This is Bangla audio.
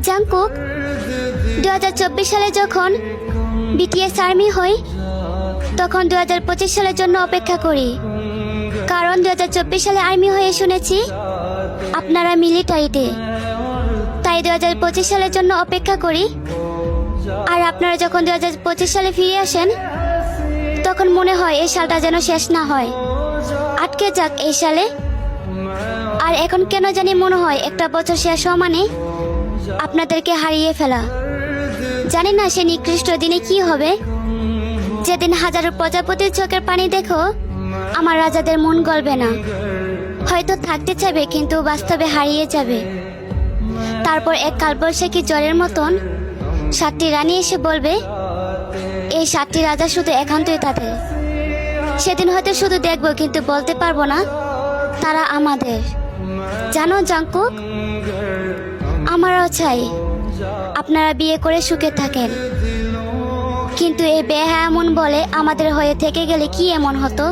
জাংকুক, 2024 সালে যখন বিটিএস আর্মি হই, তখন 2025 সালের জন্য অপেক্ষা করি। কারণ 2024 সালে আর্মি হয়ে শুনেছি আপনারা মিলিটারিতে, তাই 2025 সালের জন্য অপেক্ষা করি। আর আপনারা যখন 2025 সালে ফিরে আসেন, তখন মনে হয় এই সালটা যেন শেষ না হয়, আটকে যাক এই সালে। আর এখন কেন জানি মনে হয় একটা বছর শেষ হওয়া মানে আপনাদেরকে হারিয়ে ফেলা। জানি না সে নিকৃষ্ট দিনে কি হবে, যেদিন হাজারো প্রজাপতির চোখের পানি দেখো আমার রাজাদের মন গলবে না। হয়তো থাকতে চাইবে কিন্তু বাস্তবে হারিয়ে যাবে। তারপর এক কালবৈশাখী জ্বরের মতন 7টি রানী এসে বলবে এই 7টি রাজা শুধু একান্তই তাদের। সেদিন হয়তো শুধু দেখবো কিন্তু বলতে পারবো না তারা আমাদের। জানো জাংকুক, আমারও চাই আপনারা বিয়ে করে সুখে থাকেন, কিন্তু এই বেহায়া মন বলে আমাদের হয়ে থেকে গেলে কি এমন হতো।